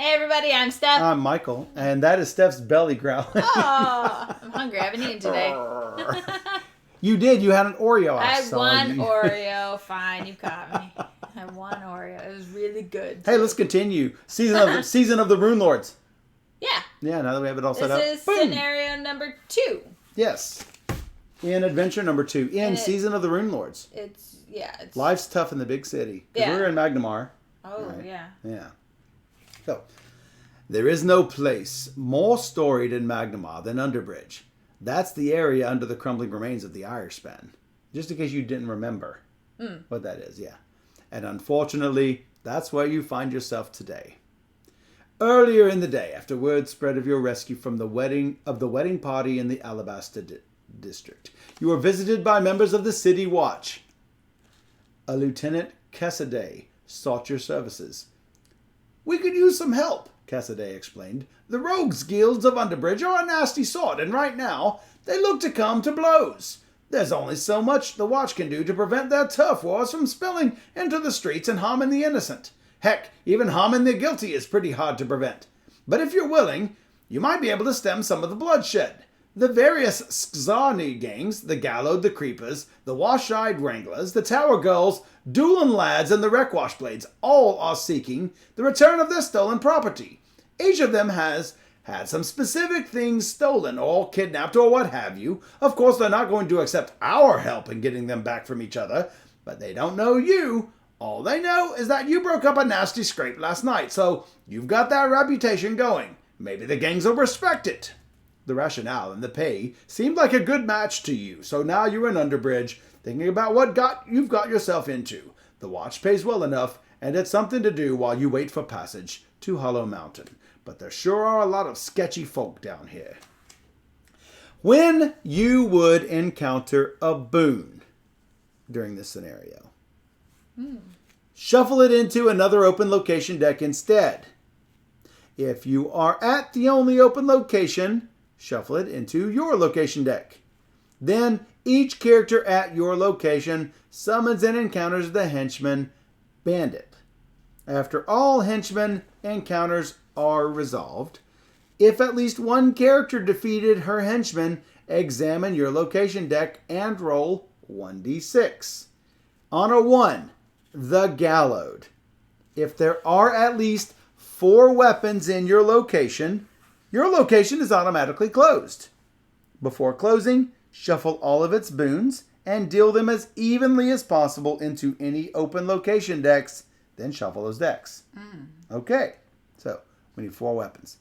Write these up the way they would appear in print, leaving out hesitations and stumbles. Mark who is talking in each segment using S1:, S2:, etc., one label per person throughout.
S1: Hey everybody, I'm Steph.
S2: I'm Michael, and that is Steph's belly growling.
S1: Oh, I'm hungry. I haven't eaten today.
S2: You did. You had an Oreo.
S1: I had
S2: saw
S1: one
S2: you.
S1: Oreo. Fine, you caught me. I had one Oreo. It was really good.
S2: Hey, let's continue. Season of the Runelords.
S1: Yeah.
S2: Yeah, now that we have it all set up.
S1: This is scenario number 2.
S2: Yes. In adventure number 2. In Season of the Runelords.
S1: It's
S2: Life's tough in the big city.
S1: Yeah.
S2: We're in Magnamar.
S1: Oh,
S2: right?
S1: yeah.
S2: Yeah. So, there is no place more storied in Magnamar than Underbridge. That's the area under the crumbling remains of the Irishman. Just in case you didn't remember what that is, yeah. And unfortunately, that's where you find yourself today. Earlier in the day, after word spread of your rescue from the wedding party in the Alabaster district, you were visited by members of the City Watch. A Lieutenant Cassidy sought your services. "We could use some help," Cassidy explained. "The rogues guilds of Underbridge are a nasty sort, and right now, they look to come to blows. There's only so much the Watch can do to prevent their turf wars from spilling into the streets and harming the innocent. Heck, even harming the guilty is pretty hard to prevent. But if you're willing, you might be able to stem some of the bloodshed. The various Xarni gangs, the Gallowed, the Creepers, the Wash-Eyed Wranglers, the Tower Girls, Doolin Lads, and the Wreckwash Blades all are seeking the return of their stolen property. Each of them has had some specific things stolen or kidnapped or what have you. Of course, they're not going to accept our help in getting them back from each other, but they don't know you. All they know is that you broke up a nasty scrape last night, so you've got that reputation going. Maybe the gangs will respect it." The rationale and the pay seemed like a good match to you, so now you're in Underbridge, thinking about what you've got yourself into. The Watch pays well enough, and it's something to do while you wait for passage to Hollow Mountain. But there sure are a lot of sketchy folk down here. When you would encounter a boon during this scenario, shuffle it into another open location deck instead. If you are at the only open location, shuffle it into your location deck. Then each character at your location summons and encounters the henchman Bandit. After all henchman encounters are resolved, if at least one character defeated her henchman, examine your location deck and roll 1d6. On a 1, the Gallowed. If there are at least 4 weapons in your location is automatically closed. Before closing, shuffle all of its boons and deal them as evenly as possible into any open location decks, then shuffle those decks. Okay, so we need 4 weapons.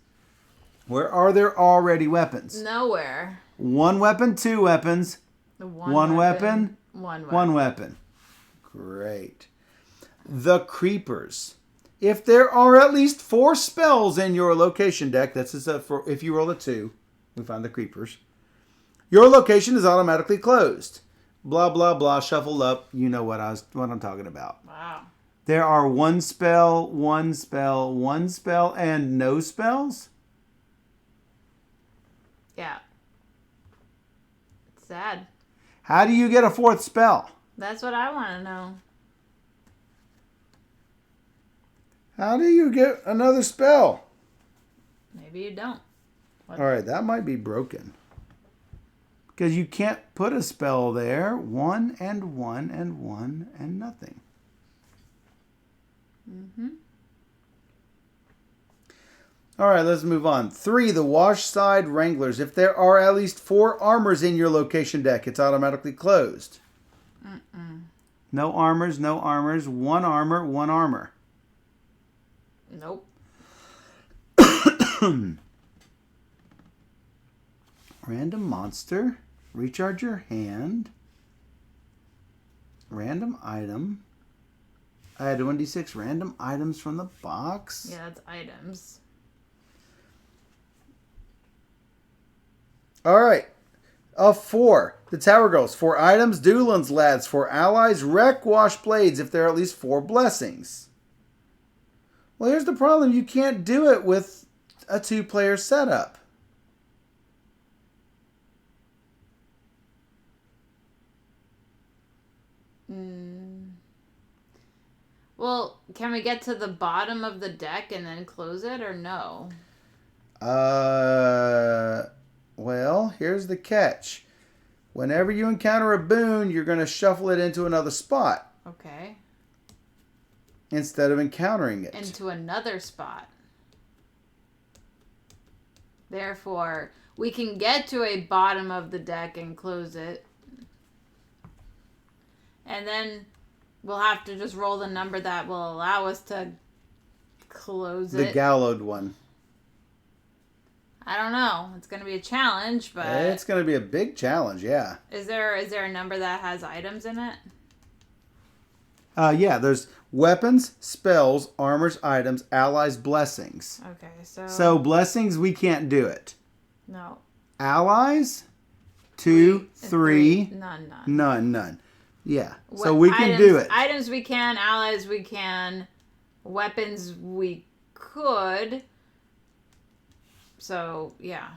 S2: Where are there already weapons?
S1: Nowhere.
S2: 1 weapon, 2 weapons. 1 weapon, 1 weapon. Great. The Creepers. If there are at least 4 spells in your location deck, that's for if you roll a 2, we find the Creepers. Your location is automatically closed. Blah blah blah. Shuffled up. You know what I'm talking about.
S1: Wow.
S2: There are 1 spell, 1 spell, 1 spell, and no spells.
S1: Yeah. It's sad.
S2: How do you get a 4th spell?
S1: That's what I want to know.
S2: How do you get another spell?
S1: Maybe you don't.
S2: All right, that might be broken. Because you can't put a spell there. 1 and 1 and 1 and nothing. All right, let's move on. 3, the Wash-Side Wranglers. If there are at least 4 armors in your location deck, it's automatically closed. No armors, no armors. 1 armor, 1 armor.
S1: Nope.
S2: Random monster. Recharge your hand. Random item. Add 1d6 random items from the box.
S1: Yeah, that's items.
S2: All right. 4. The Tower Girls. 4 items. Doolins Lads. 4 allies. Wreckwash Blades if there are at least 4 blessings. Well, here's the problem. You can't do it with a 2-player setup.
S1: Well, can we get to the bottom of the deck and then close it, or no?
S2: Well, here's the catch. Whenever you encounter a boon, you're going to shuffle it into another spot.
S1: Okay.
S2: Instead of encountering it.
S1: Into another spot. Therefore, we can get to a bottom of the deck and close it. And then we'll have to just roll the number that will allow us to close it.
S2: The gallowed one.
S1: I don't know. It's going to be a challenge, but...
S2: It's going to be a big challenge, yeah.
S1: Is there a number that has items in it?
S2: Yeah, there's weapons, spells, armors, items, allies, blessings.
S1: Okay,
S2: So blessings, we can't do it.
S1: No.
S2: Allies? 2, 3.
S1: None.
S2: Yeah, so we can do it.
S1: Items we can, allies we can, weapons we could. So, yeah.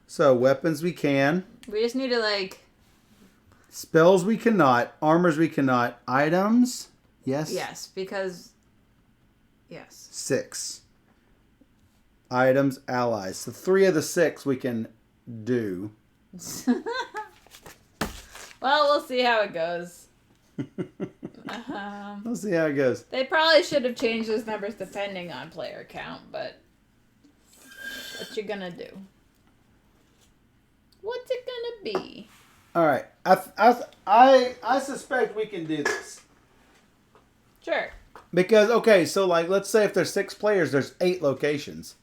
S2: So weapons we can.
S1: We just need to,
S2: Spells we cannot. Armors we cannot. Items, yes?
S1: Yes, because... Yes.
S2: 6. Items, allies. So 3 of the 6 we can do.
S1: Well, we'll see how it goes.
S2: We'll see how it goes.
S1: They probably should have changed those numbers depending on player count, but what you gonna do? What's it gonna be?
S2: All right, I suspect we can do this.
S1: Sure.
S2: Because so let's say if there's 6 players, there's 8 locations,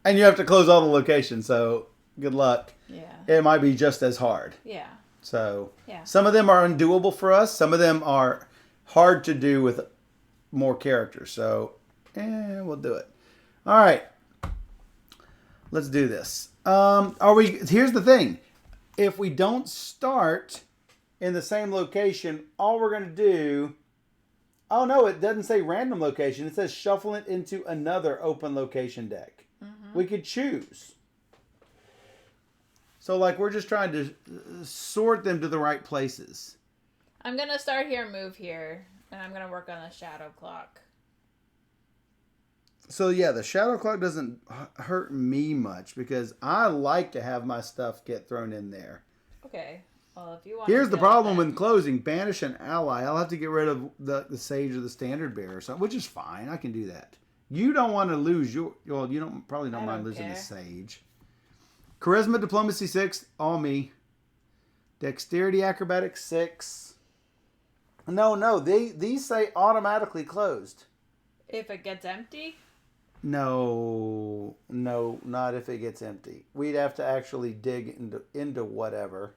S2: and you have to close all the locations. So good luck.
S1: Yeah.
S2: It might be just as hard.
S1: Yeah.
S2: So
S1: yeah.
S2: Some of them are undoable for us. Some of them are hard to do with more characters. So we'll do it. All right. Let's do this. Here's the thing. If we don't start in the same location, all we're going to do... Oh, no, it doesn't say random location. It says shuffle it into another open location deck. Mm-hmm. We could choose. So, we're just trying to sort them to the right places.
S1: I'm going to start here and move here. And I'm going to work on the shadow clock.
S2: So, yeah, the shadow clock doesn't hurt me much because I like to have my stuff get thrown in there.
S1: Okay. Well, if you want
S2: Here's the problem with closing. Banish an ally. I'll have to get rid of the Sage or the Standard Bearer or something, which is fine. I can do that. You don't want to lose your... Well, you probably don't mind losing the Sage. Charisma, Diplomacy 6, all me. Dexterity, Acrobatics 6. No, these say automatically closed.
S1: If it gets empty?
S2: No, not if it gets empty. We'd have to actually dig into whatever.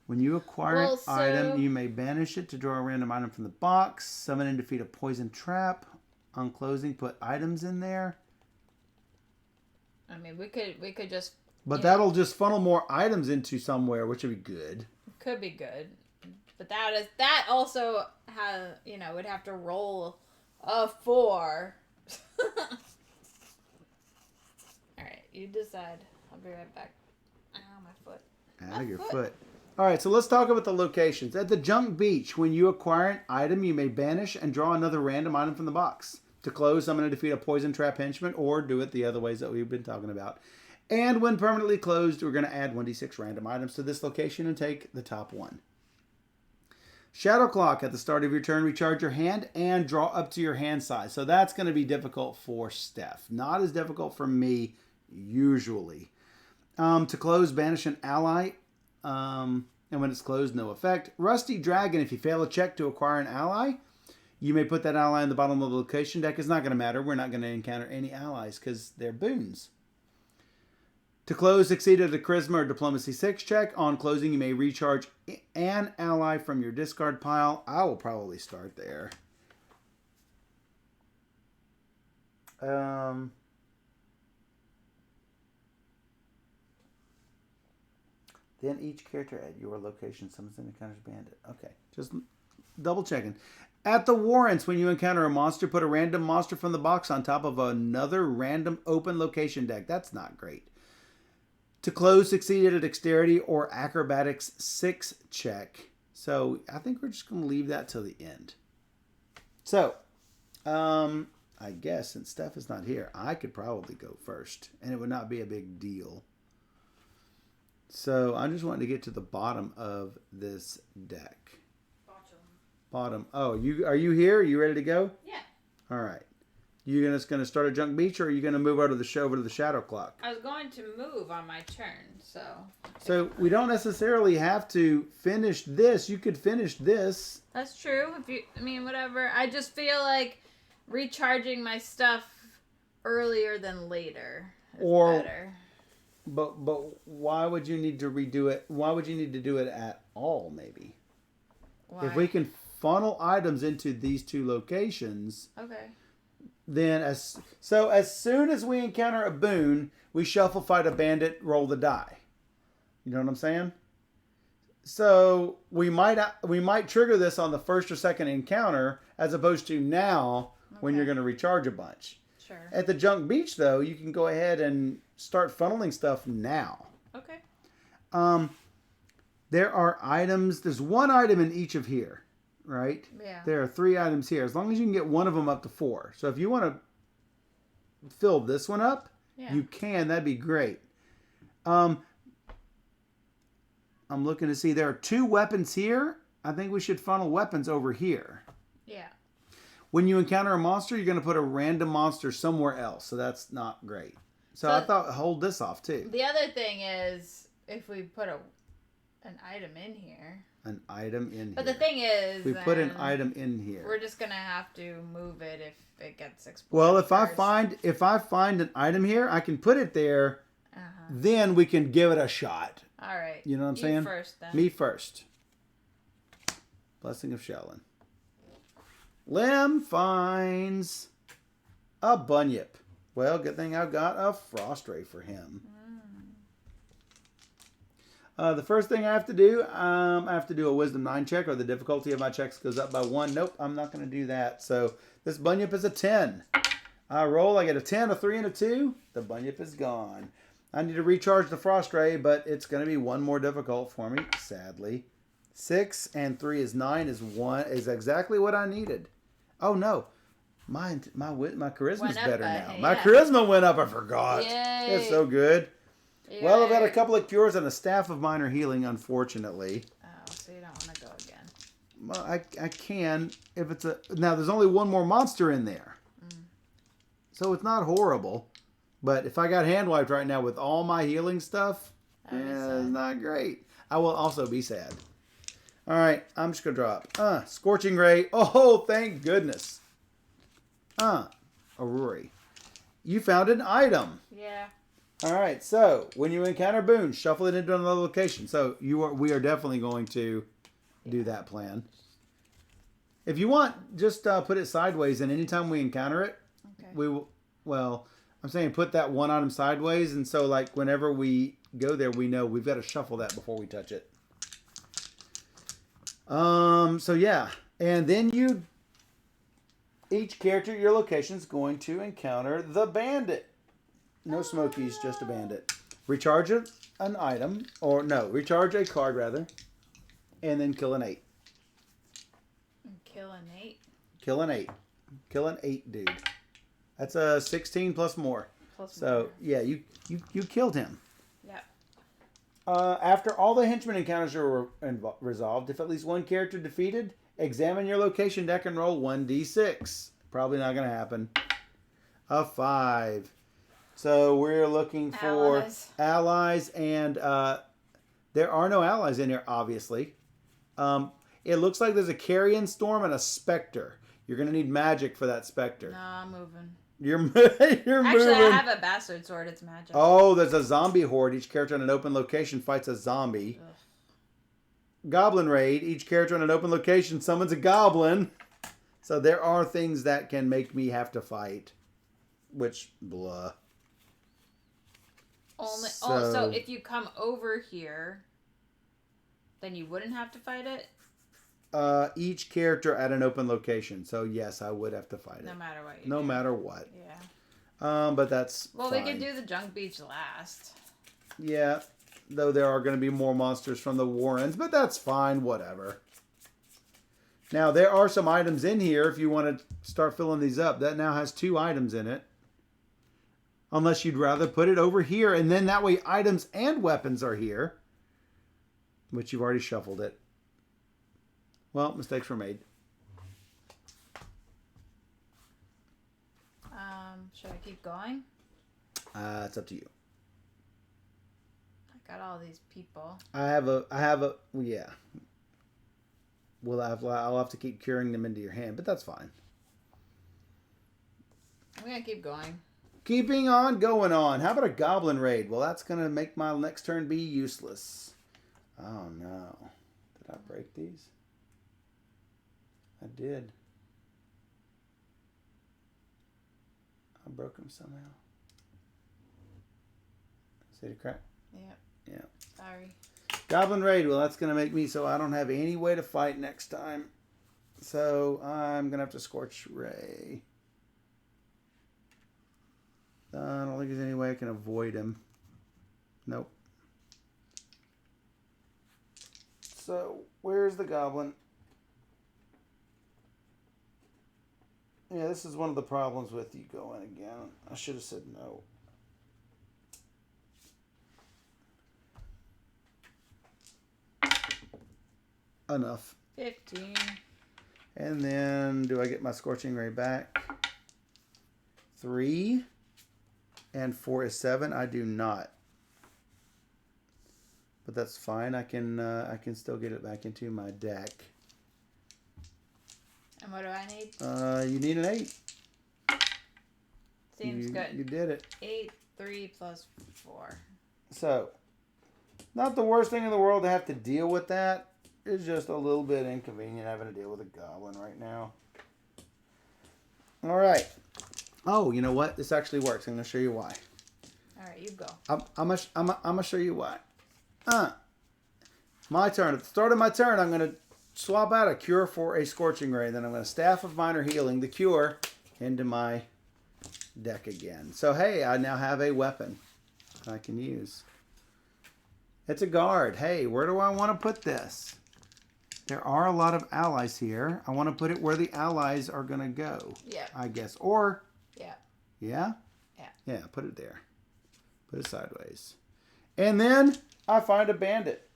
S2: When you acquire an item, you may banish it to draw a random item from the box. Summon and defeat a poison trap. On closing, put items in there.
S1: I mean, we could just...
S2: But that'll just funnel more items into somewhere, which would be good.
S1: Could be good. But that also has, would have to roll a 4. Alright, you decide. I'll be right back. Ow, my foot.
S2: Ow, your foot. Alright, so let's talk about the locations. At the Junk Beach, when you acquire an item, you may banish and draw another random item from the box. To close, summon and defeat a poison trap henchman, or do it the other ways that we've been talking about. And when permanently closed, we're going to add 1d6 random items to this location and take the top one. Shadow Clock, at the start of your turn, recharge your hand and draw up to your hand size. So that's going to be difficult for Steph. Not as difficult for me, usually. To close, banish an ally. And when it's closed, no effect. Rusty Dragon, if you fail a check to acquire an ally, you may put that ally in the bottom of the location deck. It's not going to matter. We're not going to encounter any allies because they're boons. To close, succeed at a Charisma or Diplomacy 6 check. On closing, you may recharge an ally from your discard pile. I will probably start there. Then each character at your location summons and encounters bandit. Okay, just double checking. At the Warrants, when you encounter a monster, put a random monster from the box on top of another random open location deck. That's not great. To close, succeed at a Dexterity or Acrobatics 6 check. So I think we're just going to leave that till the end. So, I guess since Steph is not here, I could probably go first, and it would not be a big deal. So I just wanted to get to the bottom of this deck. Bottom. Oh, are you here? Are you ready to go?
S1: Yeah.
S2: All right. You just gonna start a junk beach, or are you gonna move over to the shadow clock?
S1: I was going to move on my turn, so.
S2: So we don't necessarily have to finish this. You could finish this.
S1: That's true. Whatever. I just feel like recharging my stuff earlier than later is better.
S2: But why would you need to redo it? Why would you need to do it at all? Maybe.
S1: Why?
S2: If we can funnel items into these two locations.
S1: Okay.
S2: Then as soon as we encounter a boon, we shuffle, fight a bandit, roll the die. You know what I'm saying? So we might trigger this on the first or second encounter, as opposed to now when you're going to recharge a bunch.
S1: Sure.
S2: At the junk beach, though, you can go ahead and start funneling stuff now.
S1: Okay.
S2: There are items. There's one item in each of here, right?
S1: Yeah.
S2: There are 3 items here. As long as you can get one of them up to 4. So if you want to fill this one up, you can. That'd be great. I'm looking to see. There are 2 weapons here. I think we should funnel weapons over here.
S1: Yeah.
S2: When you encounter a monster, you're going to put a random monster somewhere else. So that's not great. So I thought hold this off too.
S1: The other thing is if we put an item in here.
S2: An item in here.
S1: But the thing is,
S2: we put an item in here.
S1: We're just gonna have to move it if it gets explored.
S2: Well, if
S1: first.
S2: I find an item here, I can put it there. Then we can give it a shot.
S1: All right.
S2: You know what I'm saying?
S1: First, then.
S2: Me first. Blessing of Shellin. Lem finds a bunyip. Well, good thing I've got a frost ray for him. The first thing I have to do, I have to do a wisdom 9 check, or the difficulty of my checks goes up by 1. Nope, I'm not going to do that. So this bunyip is a 10. I roll, I get a 10, a 3, and a 2. The bunyip is gone. I need to recharge the frost ray, but it's going to be 1 more difficult for me, sadly. 6 and 3 is 9 is exactly what I needed. Oh no, my charisma's better now.
S1: Yeah.
S2: My charisma went up. I forgot.
S1: Yay.
S2: It's so good.
S1: Yay.
S2: Well, I've had a couple of cures and a staff of minor healing, unfortunately.
S1: Oh, so you don't want to go again.
S2: Well, I can if it's now. There's only 1 more monster in there, so it's not horrible. But if I got hand wiped right now with all my healing stuff, it's not great. I will also be sad. All right, I'm just gonna drop. Scorching Ray. Oh, thank goodness. Aruri. You found an item.
S1: Yeah.
S2: All right, so when you encounter boons, shuffle it into another location. So we are definitely going to do that plan. If you want, just put it sideways, and anytime we encounter it, we will. Well, I'm saying put that one item sideways, and so like whenever we go there, we know we've got to shuffle that before we touch it. So yeah, and then each character at your location is going to encounter the bandit. No smokies, just a bandit. Recharge an item, or no, recharge a card rather, and then kill an 8.
S1: Kill an 8.
S2: Kill an 8. Kill an 8, dude. That's a 16 plus more. Yeah, you killed him.
S1: Yeah.
S2: After all the henchman encounters are resolved, if at least 1 character defeated, examine your location deck and roll 1d6. Probably not going to happen. A 5. So we're looking for allies, and there are no allies in here, obviously. It looks like there's a carrion storm and a specter. You're going to need magic for that specter.
S1: No, I'm moving.
S2: You're moving.
S1: Actually, I have a bastard sword. It's magic.
S2: Oh, there's a zombie horde. Each character in an open location fights a zombie.
S1: Ugh.
S2: Goblin raid. Each character in an open location summons a goblin. So there are things that can make me have to fight. Which, blah.
S1: So if you come over here, then you wouldn't have to fight it?
S2: Each character at an open location. So yes, I would have to fight it.
S1: No matter what.
S2: No matter what.
S1: Yeah.
S2: But that's
S1: Well,
S2: fine.
S1: we could do the junk beach last.
S2: Yeah, though there are going to be more monsters from the Warrens, but that's fine. Whatever. Now, there are some items in here if you want to start filling these up. That now has 2 items in it. Unless you'd rather put it over here. And then that way items and weapons are here. Which you've already shuffled it. Well, mistakes were made.
S1: Should I keep going?
S2: It's up to you.
S1: I got all these people.
S2: Yeah. I'll have to keep curing them into your hand, but that's fine.
S1: I'm going to keep going.
S2: Keeping on going on. How about a goblin raid? Well, that's going to make my next turn be useless. Oh, no. Did I break these? I did. I broke them somehow. See the crack?
S1: Yep.
S2: Yeah.
S1: Sorry.
S2: Goblin raid. Well, that's going to make me so I don't have any way to fight next time. So I'm going to have to Scorch Ray. I don't think there's any way I can avoid him. Nope. So where's the goblin? Yeah, this is one of the problems with you going again. I should have said no. Enough.
S1: 15.
S2: And then, do I get my Scorching Ray back? 3. And 4 is 7. I do not. But that's fine. I can still get it back into my deck.
S1: And what do I need?
S2: You need an 8.
S1: Seems good.
S2: You did it.
S1: 8, 3 plus 4.
S2: So, not the worst thing in the world to have to deal with that. It's just a little bit inconvenient having to deal with a goblin right now. All right. Oh, you know what? This actually works. I'm going to show you why.
S1: All right, you go.
S2: I'm gonna show you why. My turn. At the start of my turn, I'm going to swap out a cure for a Scorching Ray. Then I'm going to Staff of Minor Healing, the cure, into my deck again. So, hey, I now have a weapon I can use. It's a guard. Hey, where do I want to put this? There are a lot of allies here. I want to put it where the allies are going to go.
S1: Yeah.
S2: I guess. Or...
S1: Yeah.
S2: Yeah?
S1: Yeah.
S2: Yeah, put it there. Put it sideways. And then I find a bandit.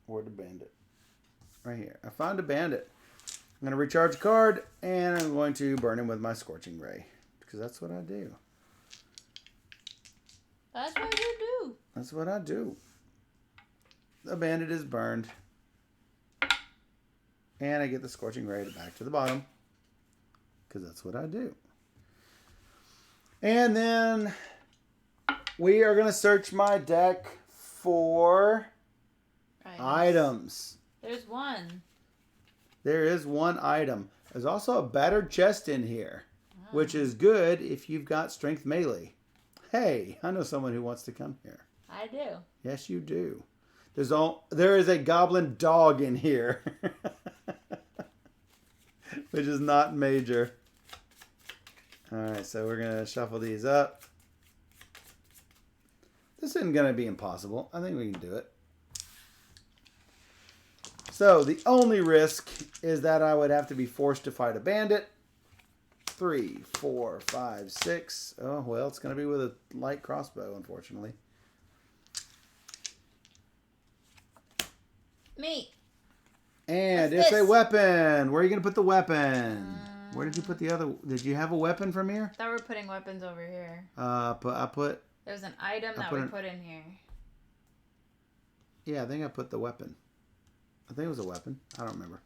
S2: Where'd the bandit? Right here. I found a bandit. I'm going to recharge a card, and I'm going to burn him with my Scorching Ray. Because that's what I do.
S1: That's what you do.
S2: That's what I do. The bandit is burned. And I get the Scorching Ray back to the bottom. Because that's what I do. And then we are going to search my deck for items.
S1: There's one.
S2: There is one item. There's also a battered chest in here. Which is good if you've got strength melee. Hey, I know someone who wants to come here.
S1: I do.
S2: Yes, you do. There is a goblin dog in here. Which is not major. Alright, so we're going to shuffle these up. This isn't going to be impossible. I think we can do it. So, the only risk is that I would have to be forced to fight a bandit. 3, 4, 5, 6. Oh, well, it's going to be with a light crossbow, unfortunately.
S1: Me.
S2: And it's a weapon. Where are you going to put the weapon? Where did you put the other? Did you have a weapon from here?
S1: I thought we were putting weapons over here.
S2: I put.
S1: There's an item that we put in here.
S2: Yeah, I think I put the weapon. I think it was a weapon. I don't remember.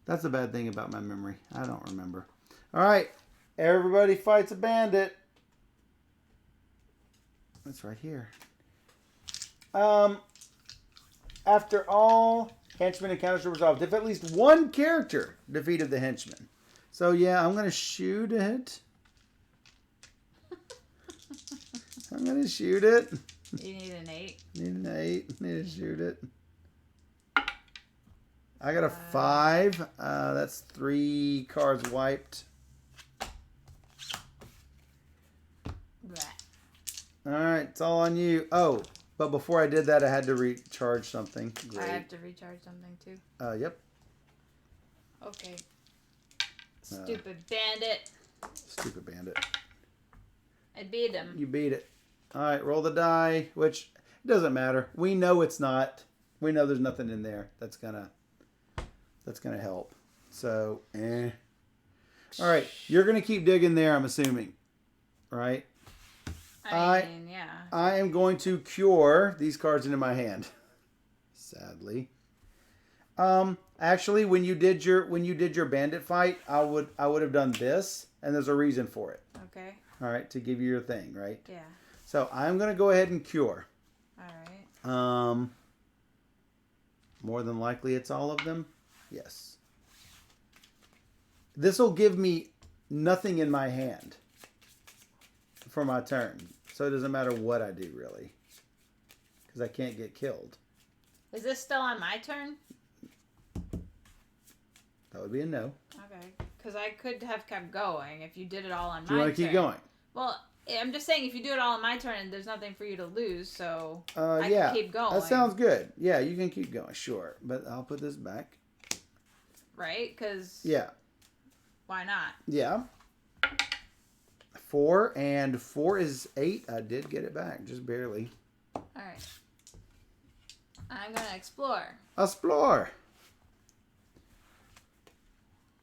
S2: That's the bad thing about my memory. I don't remember. All right. Everybody fights a bandit. That's right here. After all henchmen encounters are resolved, if at least one character defeated the henchman. So, yeah, I'm going to shoot it. I'm going to shoot it.
S1: You need an 8.
S2: Need an 8. Need to shoot it. I got a 5. That's 3 cards wiped. All right, it's all on you. Oh, but before I did that, I had to recharge something. Great.
S1: I have to recharge something too.
S2: Yep.
S1: Okay. Stupid bandit.
S2: Stupid bandit.
S1: I beat him.
S2: You beat it. All right, roll the die, which doesn't matter. We know it's not. We know there's nothing in there that's gonna help. So, All right, you're gonna keep digging there, I'm assuming, right?
S1: I mean, yeah.
S2: I am going to cure these cards into my hand. Sadly. Actually, when you did your bandit fight, I would have done this, and there's a reason for it.
S1: Okay.
S2: All right, to give you your thing, right?
S1: Yeah.
S2: So I'm gonna go ahead and cure.
S1: All right.
S2: More than likely it's all of them. Yes. This will give me nothing in my hand for my turn, so it doesn't matter what I do really, because I can't get killed.
S1: Is this still on my turn?
S2: That would be a no.
S1: Okay. Because I could have kept going if you did it all on my turn.
S2: Do you want to keep going?
S1: Well, I'm just saying if you do it all on my turn, and there's nothing for you to lose, so
S2: I
S1: can keep going.
S2: That sounds good. Yeah, you can keep going, sure. But I'll put this back.
S1: Right? Because...
S2: Yeah.
S1: Why not?
S2: Yeah. 4, and 4 is 8. I did get it back, just barely.
S1: All right. I'm going to explore.
S2: Explore.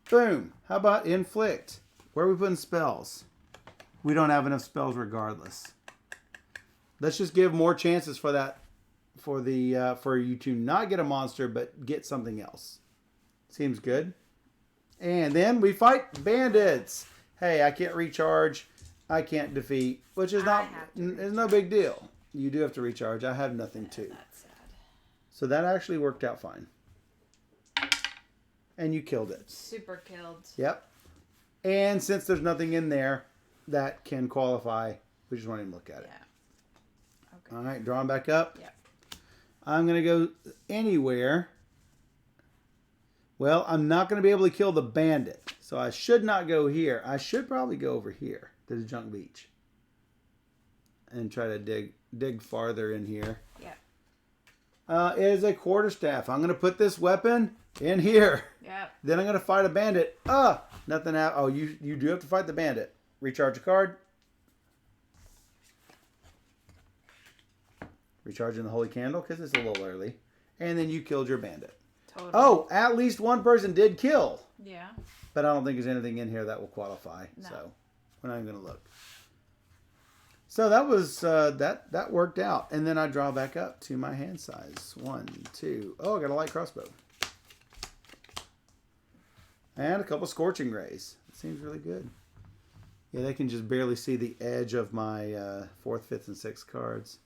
S2: Boom. How about inflict? Where are we putting spells? We don't have enough spells regardless. Let's just give more chances for that, for you to not get a monster, but get something else. Seems good. And then we fight bandits. Hey, I can't recharge. I can't defeat, which is no big deal. You do have to recharge. I have nothing too.
S1: That's sad.
S2: So that actually worked out fine. And you killed it.
S1: Super killed.
S2: Yep. And since there's nothing in there that can qualify, we just want to look at it.
S1: Yeah. Okay.
S2: All right, drawing back up.
S1: Yep.
S2: I'm going to go anywhere. Well, I'm not going to be able to kill the bandit. So I should not go here. I should probably go over here to the junk beach. And try to dig farther in here.
S1: Yeah.
S2: It is a quarterstaff. I'm going to put this weapon in here.
S1: Yep.
S2: Then I'm going to fight a bandit. Nothing happened. Oh, you do have to fight the bandit. Recharge a card. Recharging the holy candle because it's a little early. And then you killed your bandit.
S1: Totally.
S2: Oh, at least one person did kill.
S1: Yeah.
S2: But I don't think there's anything in here that will qualify.
S1: No.
S2: So we're not even going to look. So that was that worked out. And then I draw back up to my hand size. 1, 2. Oh, I got a light crossbow. And a couple scorching rays. It seems really good. Yeah, they can just barely see the edge of my 4th, 5th, and 6th cards.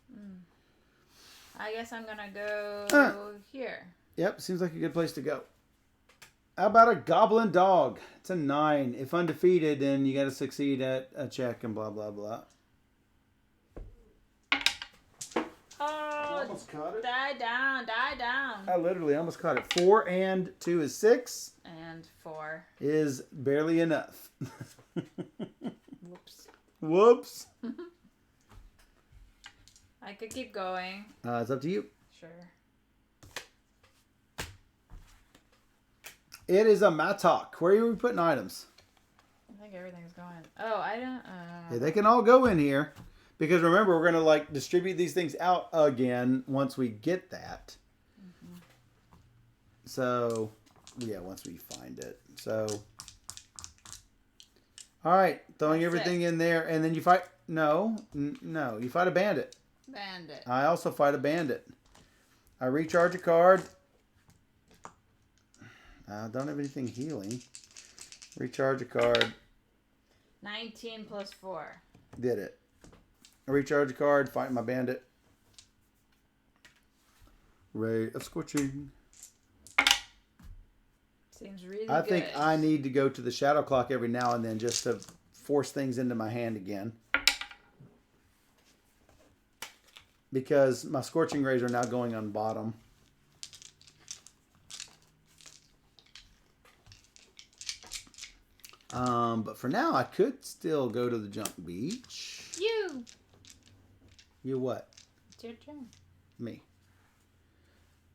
S1: I guess I'm going to go here.
S2: Yep, seems like a good place to go. How about a goblin dog? It's a 9. If undefeated, then you got to succeed at a check and blah, blah, blah.
S1: Oh,
S2: almost caught it.
S1: Die down.
S2: I literally almost caught it. 4 and 2 is 6.
S1: And 4.
S2: Is barely enough.
S1: Whoops.
S2: Whoops.
S1: I could keep going.
S2: It's up to you.
S1: Sure.
S2: It is a mattock. Where are we putting items?
S1: I think everything's going. Oh, I don't.
S2: Yeah, they can all go in here. Because remember, we're going to distribute these things out again once we get that. Mm-hmm. So, yeah, once we find it. So, all right, throwing
S1: That's
S2: everything in there, and then you fight. No, you fight a bandit.
S1: Bandit.
S2: I also fight a bandit. I recharge a card. I don't have anything healing. Recharge a card.
S1: 19 plus 4.
S2: Did it. I recharge a card, fight my bandit. Ray of Scorching.
S1: Seems really good.
S2: I think I need to go to the shadow clock every now and then just to force things into my hand again. Because my Scorching Rays are now going on bottom. But for now, I could still go to the junk beach. You what?
S1: It's your turn.
S2: Me.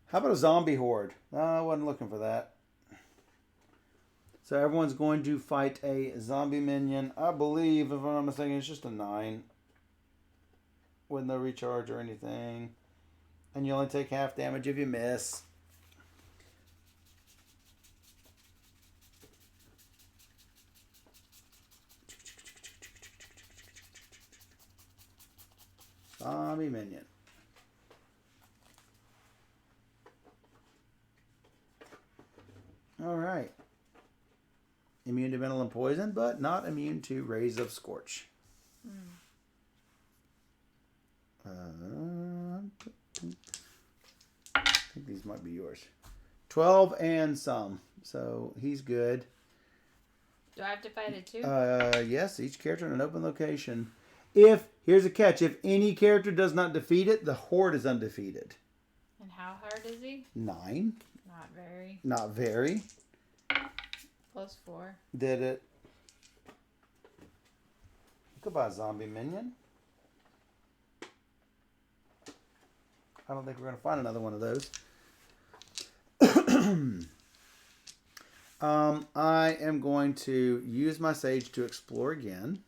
S2: How about a zombie horde? I wasn't looking for that. So everyone's going to fight a zombie minion. I believe, if I'm not mistaken, it's just a 9. With no recharge or anything. And you only take half damage if you miss. Zombie minion. Alright. Immune to mental and poison, but not immune to rays of scorch. I think these might be yours. 12 and some. So he's good.
S1: Do I have to fight it too?
S2: Yes, each character in an open location. Here's a catch. If any character does not defeat it, the horde is undefeated.
S1: And how hard is he?
S2: 9.
S1: Not very.
S2: Not very.
S1: +4.
S2: Did it. Goodbye, zombie minion. I don't think we're going to find another one of those. I am going to use my sage to explore again.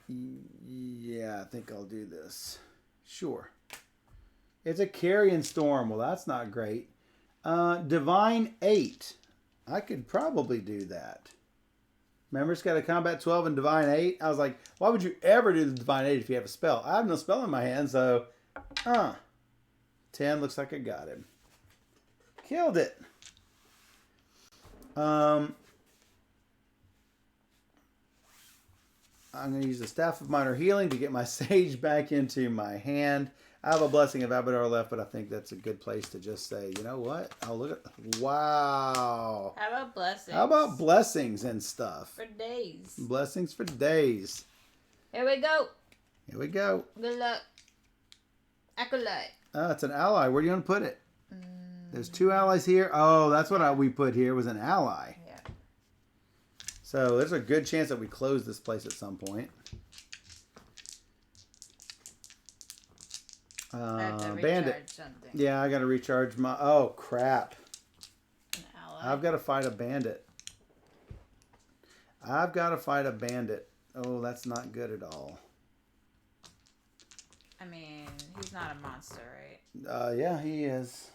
S2: Yeah, I think I'll do this. Sure. It's a carrion storm. Well, that's not great. Divine 8. I could probably do that. Remember, it's got a combat 12 and divine 8. I was like, why would you ever do the divine 8 if you have a spell? I have no spell in my hand, so 10 looks like I got him. Killed it. I'm going to use the Staff of Minor Healing to get my Sage back into my hand. I have a Blessing of Abadar left, but I think that's a good place to just say, you know what? I'll look at... Wow.
S1: How about blessings?
S2: How about blessings and stuff?
S1: For days.
S2: Blessings for days.
S1: Here we go.
S2: Here we go.
S1: Good luck. Acolyte.
S2: Oh, it's an ally. Where do you want to put it? There's 2 allies here. Oh, that's what we put here was an ally.
S1: Yeah.
S2: So there's a good chance that we close this place at some point.
S1: I have to recharge
S2: Bandit.
S1: something.
S2: Yeah, I got to recharge my... Oh, crap.
S1: An ally.
S2: I've got to fight a bandit. I've got to fight a bandit. Oh, that's not good at all.
S1: I mean, he's not a monster, right?
S2: Yeah, he is.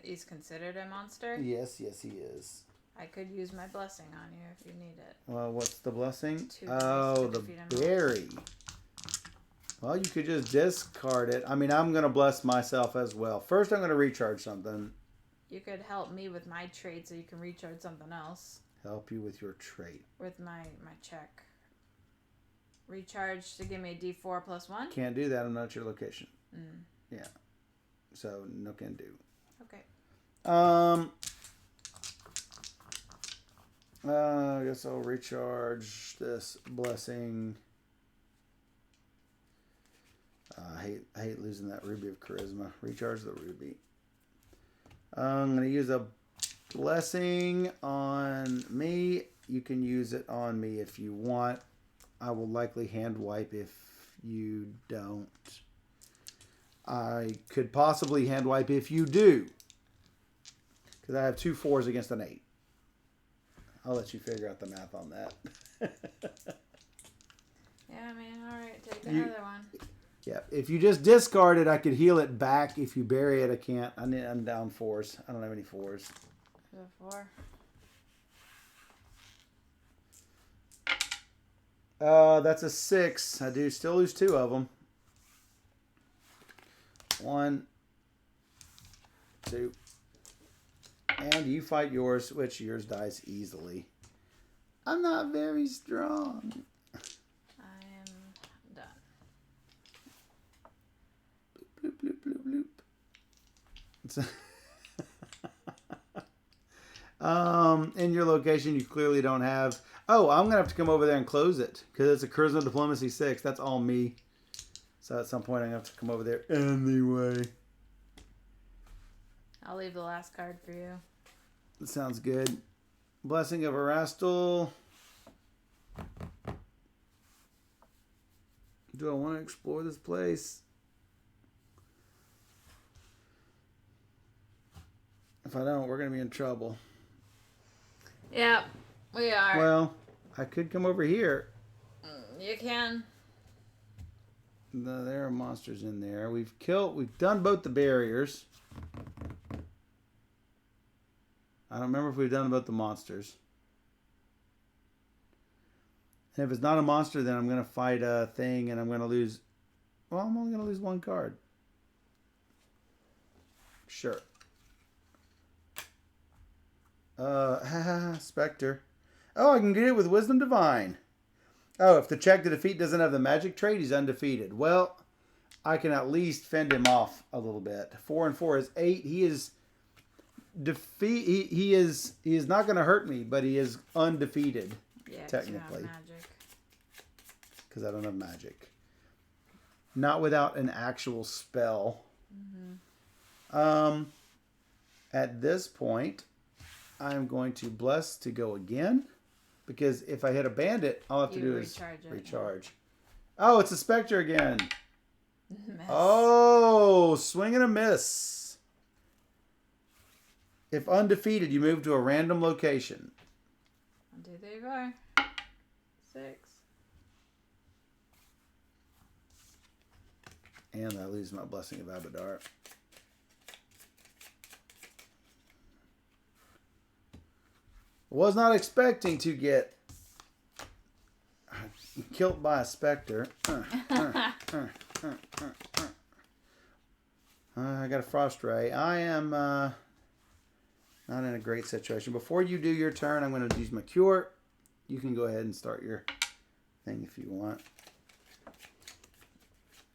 S1: He's considered a monster?
S2: Yes, he is.
S1: I could use my blessing on you if you need it.
S2: Well, what's the blessing?
S1: 2
S2: Oh, the
S1: defeat him.
S2: berry. Well, you could just discard it. I mean, I'm going to bless myself as well. First, I'm going to recharge something.
S1: You could help me with my trait so you can recharge something else.
S2: Help you with your trait.
S1: With my check. Recharge to give me a D4 +1?
S2: Can't do that. I'm not at your location.
S1: Mm.
S2: Yeah. So, no can do.
S1: Okay.
S2: I guess I'll recharge this blessing. I hate losing that ruby of charisma. Recharge the ruby. I'm going to use a blessing on me. You can use it on me if you want. I will likely hand wipe if you don't. I could possibly hand wipe if you do. Because I have 2 4s against an 8. I'll let you figure out the math on that.
S1: Yeah, I mean, alright, take the other one.
S2: Yeah, if you just discard it, I could heal it back. If you bury it, I can't. I'm down 4s. I don't have any 4s.
S1: The 4.
S2: That's a 6. I do still lose 2 of them. 1, 2. And you fight yours, which yours dies easily. I'm not very strong.
S1: I am done.
S2: Bloop, bloop, bloop, bloop. In your location, you clearly don't have... Oh, I'm going to have to come over there and close it. Because it's a Charisma Diplomacy 6. That's all me. So at some point, I'm going to have to come over there anyway.
S1: I'll leave the last card for you.
S2: That sounds good. Blessing of Erastil. Do I want to explore this place? If I don't, we're going to be in trouble.
S1: Yeah, we are.
S2: Well, I could come over here.
S1: You can.
S2: No, there are monsters in there. We've done both the barriers. I don't remember if we've done both the monsters. And if it's not a monster, then I'm going to fight a thing and I'm going to lose. Well, I'm only going to lose one card. Sure. Spectre. Oh, I can get it with Wisdom Divine. Oh, if the check to defeat doesn't have the magic trait, he's undefeated. Well, I can at least fend him off a little bit. 4 and 4 is 8. He is he is not going to hurt me, but he is undefeated.
S1: Yeah,
S2: technically.
S1: Magic.
S2: Because I don't have magic. Not without an actual spell. Mm-hmm. At this point, I'm going to bless to go again. Because if I hit a bandit, all I have to do is recharge. Oh, it's a Spectre again. Miss. Oh, swing and a miss. If undefeated, you move to a random location.
S1: 1, 2, 3, 4, 6.
S2: And I lose my Blessing of Abadar. Was not expecting to get killed by a Spectre. I got a Frost Ray. I am not in a great situation. Before you do your turn, I'm going to use my Cure. You can go ahead and start your thing if you want.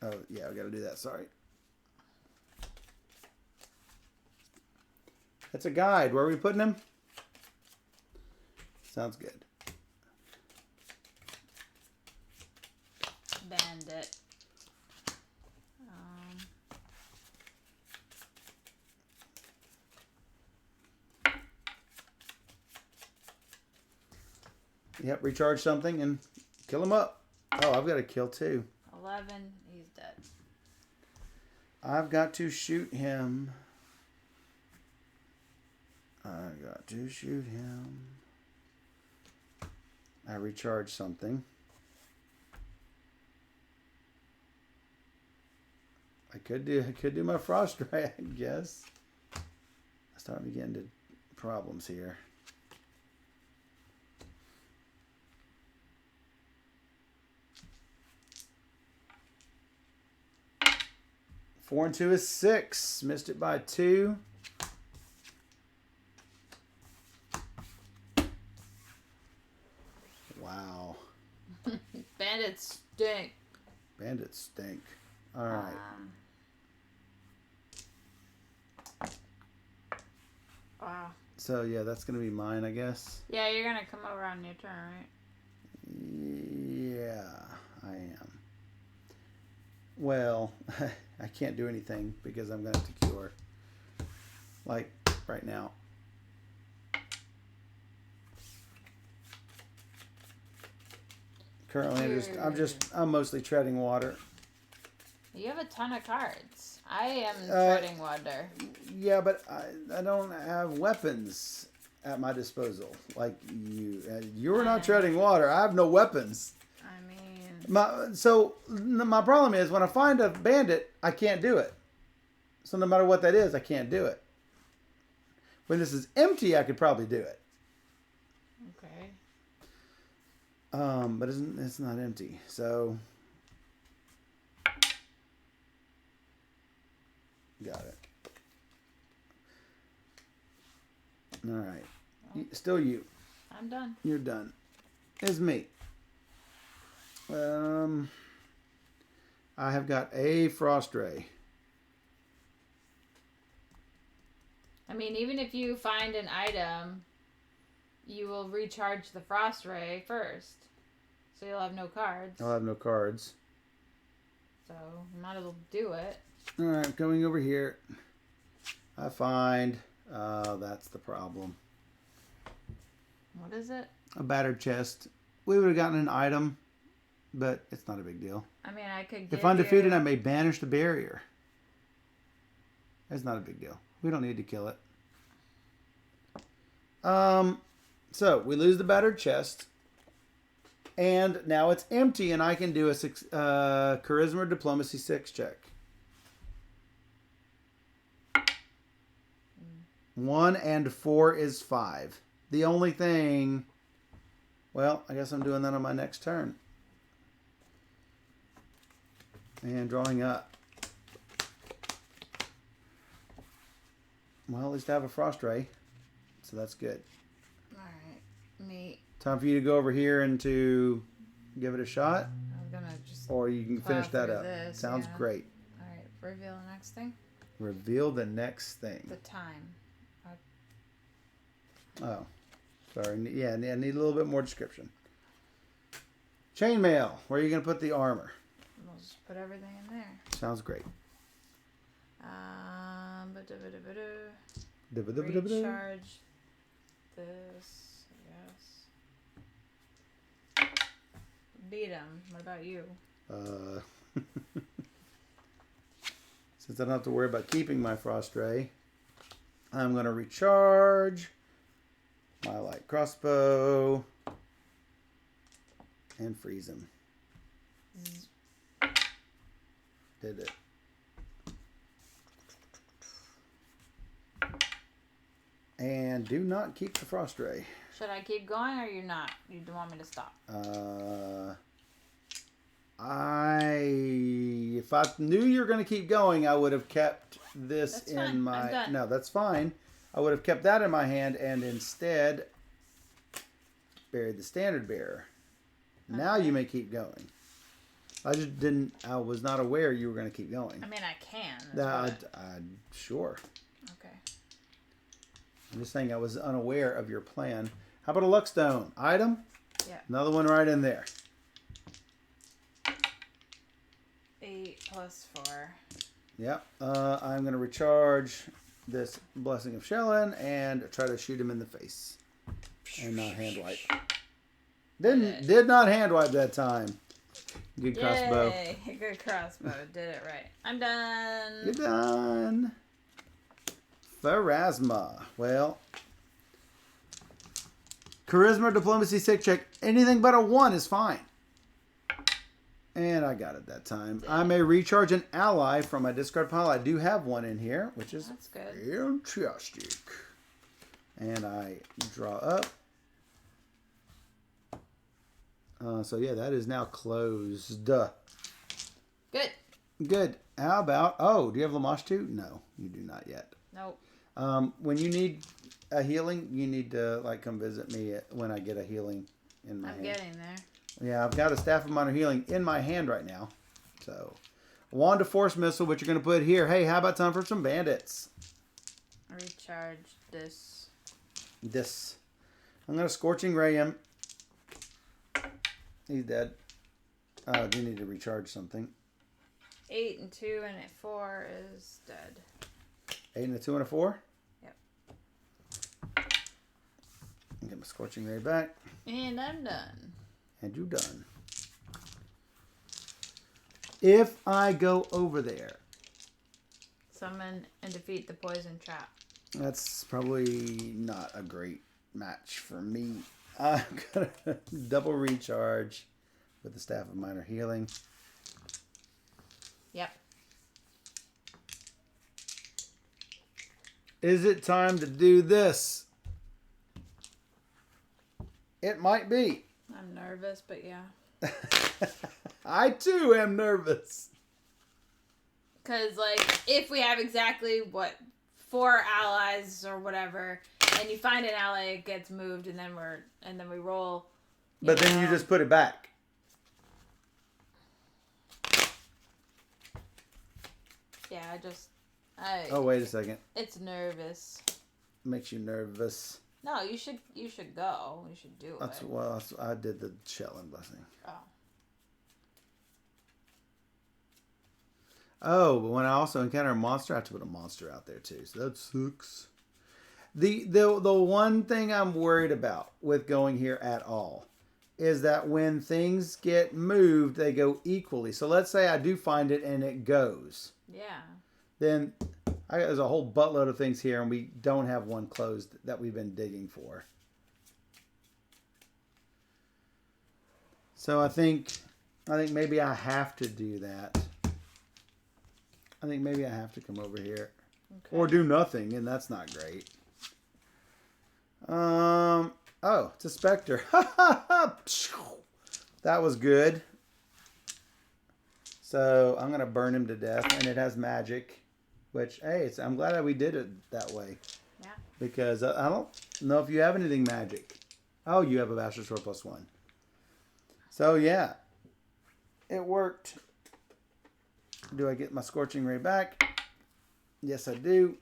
S2: Oh, yeah, I got to do that. Sorry. That's a guide. Where are we putting him? Sounds good.
S1: Bandit.
S2: Yep, recharge something and kill him up. Oh, I've got to kill too.
S1: 11, he's dead.
S2: I've got to shoot him. I got to shoot him. I recharge something. I could do my Frost Ray, I guess. I'm starting to get into problems here. Four and 2 is 6. Missed it by 2. Wow.
S1: Bandits stink.
S2: Bandits stink. All right.
S1: Wow.
S2: So, yeah, that's going to be mine, I guess.
S1: Yeah, you're going to come over on your turn, right?
S2: Yeah, I am. Well, I can't do anything because I'm going to have to cure. Like, right now. Currently, I'm mostly treading water.
S1: You have a ton of cards. I am treading water.
S2: Yeah, but I don't have weapons at my disposal like you. You're not treading water. I have no weapons.
S1: I mean,
S2: my problem is when I find a bandit, I can't do it. So no matter what that is, I can't do it. When this is empty, I could probably do it.
S1: Okay.
S2: But it's not empty, so got it. All right. Still you.
S1: I'm done.
S2: You're done. It's me. I have got a Frost Ray.
S1: I mean, even if you find an item, you will recharge the Frost Ray first. So you'll have no cards.
S2: I'll have no cards.
S1: So you might as well do it.
S2: All right, I'm coming over here. I find... that's the problem.
S1: What is it?
S2: A battered chest. We would have gotten an item, but it's not a big deal.
S1: I mean, I could
S2: If undefeated, I may banish the barrier. It's not a big deal. We don't need to kill it. So we lose the battered chest. And now it's empty, and I can do a charisma or diplomacy 6 check. 1 and 4 is 5. The only thing... Well, I guess I'm doing that on my next turn. And drawing up. Well, at least I have a frost ray. So that's good.
S1: Alright. Me.
S2: Time for you to go over here and to give it a shot.
S1: I'm gonna just...
S2: Or you can finish that up.
S1: This,
S2: Sounds great.
S1: Alright. Reveal the next thing.
S2: Reveal the next thing.
S1: The time.
S2: Oh. Sorry. Yeah, I need a little bit more description. Chainmail. Where are you going to put the armor?
S1: We'll just put everything in there.
S2: Sounds great.
S1: Recharge this, yes. Beat him. What about you?
S2: Since I don't have to worry about keeping my frost ray, I'm going to recharge my light crossbow and freeze him. Did it. And do not keep the frost ray.
S1: Should I keep going or you not? You don't want me to stop?
S2: If I knew you were going to keep going, I would have kept this
S1: That's
S2: in
S1: fine.
S2: my...
S1: I'm done.
S2: No, that's fine. I would have kept that in my hand and instead buried the standard bearer. Okay. Now you may keep going. I just didn't... I was not aware you were going to keep going.
S1: I mean, I can.
S2: Sure.
S1: Okay.
S2: I'm just saying I was unaware of your plan. How about a luck stone? Item?
S1: Yeah.
S2: Another one right in there.
S1: 8 plus 4.
S2: Yep. I'm going to recharge this Blessing of Shelling and try to shoot him in the face. And not hand wipe. Did not hand wipe that time. Good crossbow.
S1: Yay. Good crossbow. Did it right. I'm done.
S2: You're done. Pharasma. Well, charisma, diplomacy, 6 check. Anything but a 1 is fine. And I got it that time. I may recharge an ally from my discard pile. I do have one in here, which is
S1: That's good.
S2: Fantastic. And I draw up. So yeah, that is now closed.
S1: Good.
S2: Good. How about... Oh, do you have Lamash too? No, you do not yet.
S1: Nope.
S2: When you need a healing, you need to come visit me when I get a healing in my hand.
S1: I'm getting there.
S2: Yeah, I've got a Staff of Minor Healing in my hand right now. So, Wand of Force Missile, which you're going to put here. Hey, how about time for some bandits?
S1: Recharge this.
S2: I'm going to Scorching Ray him. He's dead. Oh, you need to recharge something.
S1: 8 and 2 and 4 is dead.
S2: 8 and a 2 and a 4?
S1: Yep.
S2: Get my Scorching Ray back.
S1: And I'm done.
S2: And you done. If I go over there.
S1: Summon and defeat the poison trap.
S2: That's probably not a great match for me. I'm going to double recharge with the Staff of Minor Healing.
S1: Yep.
S2: Is it time to do this? It might be.
S1: I'm nervous, but yeah.
S2: I too am nervous.
S1: Because, if we have exactly, 4 allies or whatever, and you find an ally, it gets moved, and then we roll.
S2: But then you just put it back.
S1: Yeah,
S2: Oh, wait a second.
S1: It's nervous.
S2: Makes you nervous.
S1: No, you should go. You should do it.
S2: Well, I did the Shelling Blessing. Oh, but when I also encounter a monster, I have to put a monster out there too. So that sucks. The one thing I'm worried about with going here at all is that when things get moved, they go equally. So let's say I do find it and it goes.
S1: Yeah.
S2: Then There's a whole buttload of things here, and we don't have one closed that we've been digging for. So I think maybe I have to do that. I think maybe I have to come over here. Okay. Or do nothing, and that's not great. Oh, it's a specter. That was good. So I'm going to burn him to death, and it has magic. Which, hey, I'm glad that we did it that way.
S1: Yeah.
S2: Because I don't know if you have anything magic. Oh, you have a Master Sword +1. So, yeah. It worked. Do I get my Scorching Ray back? Yes, I do.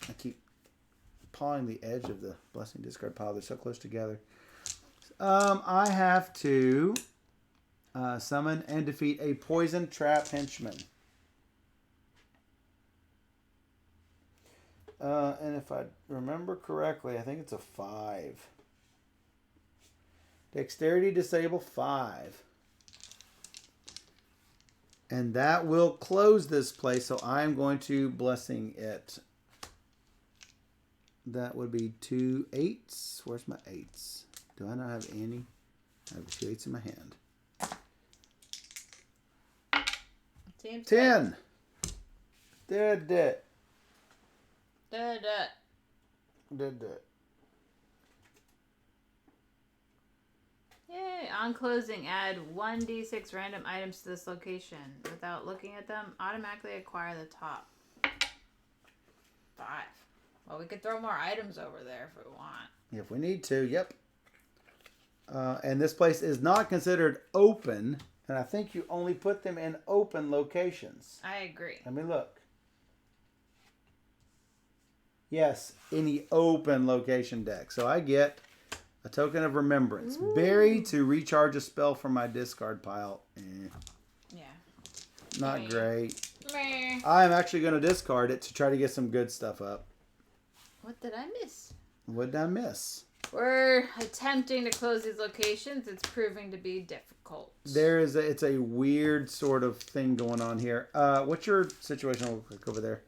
S2: I keep pawing the edge of the Blessing discard pile. They're so close together. I have to summon and defeat a Poison Trap Henchman. And if I remember correctly, I think it's a 5. Dexterity disable 5. And that will close this place, so I'm going to Blessing it. That would be 2 8s. Where's my 8s? Do I not have any? I have 2 8s in my hand.
S1: Seems
S2: 10. Did it.
S1: Did it. Yay! On closing, add 1d6 random items to this location. Without looking at them, automatically acquire the top 5. Well, we could throw more items over there if we want.
S2: If we need to, yep. And this place is not considered open, and I think you only put them in open locations.
S1: I agree.
S2: Let me look. Yes, any open location deck. So I get a token of remembrance. Ooh. Bury to recharge a spell from my discard pile.
S1: Yeah.
S2: Not great.
S1: Meh.
S2: I'm actually going to discard it to try to get some good stuff up.
S1: What did I miss?
S2: What did I miss?
S1: We're attempting to close these locations. It's proving to be difficult.
S2: It's a weird sort of thing going on here. What's your situation look like over there?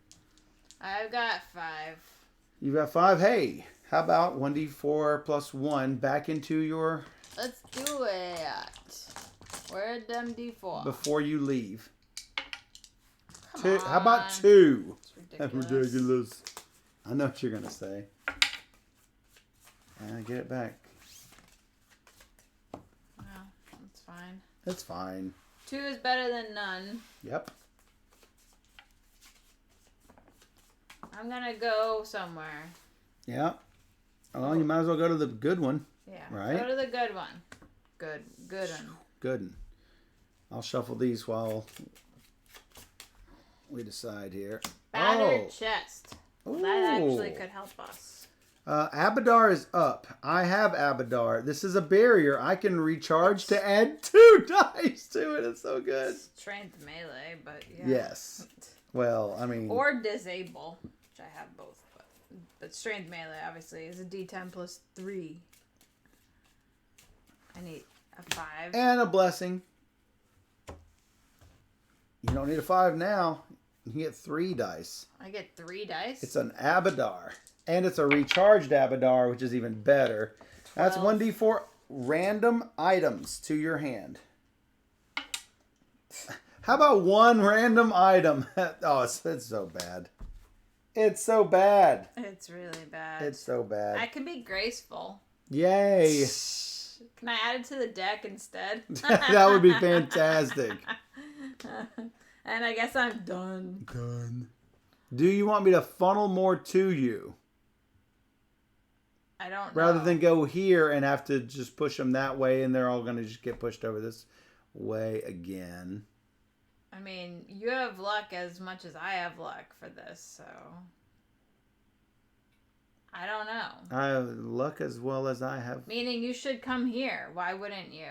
S2: I've
S1: got 5.
S2: You've got 5. Hey, how about 1d4 +1 back into your...
S1: Let's do it. Where'd them d4?
S2: Before you leave.
S1: Come
S2: 2.
S1: on.
S2: How about 2?
S1: That's
S2: ridiculous. I know what you're going to say. Get it back.
S1: Well, that's fine.
S2: It's fine.
S1: 2 is better than none.
S2: Yep.
S1: I'm going to go somewhere.
S2: Yeah. Well, you might as well go to the good one.
S1: Yeah.
S2: Right?
S1: Go to the good one. Good one.
S2: Good one. I'll shuffle these while we decide here.
S1: Battered chest. Well, that actually could help us.
S2: Abadar is up. I have Abadar. This is a barrier. I can recharge to add 2 dice to it. It's so good.
S1: Strength melee, but yeah.
S2: Yes. Well, I mean...
S1: Or disable, which I have both. But strength melee, obviously, is a d10 plus 3. I need a 5.
S2: And a blessing. You don't need a 5 now. You can get 3 dice.
S1: I get 3 dice?
S2: It's an Abadar. And it's a recharged Abadar, which is even better. 12. That's 1d4 random items to your hand. How about 1 random item? Oh, it's so bad. It's so bad.
S1: It's really bad.
S2: It's so bad.
S1: I can be graceful.
S2: Yay.
S1: Can I add it to the deck instead?
S2: That would be fantastic.
S1: And I guess I'm done.
S2: Done. Do you want me to funnel more to you?
S1: I don't know.
S2: Rather than go here and have to just push them that way and they're all going to just get pushed over this way again.
S1: I mean, you have luck as much as I have luck for this, so... I don't know.
S2: I have luck as well as I have.
S1: Meaning you should come here. Why wouldn't you?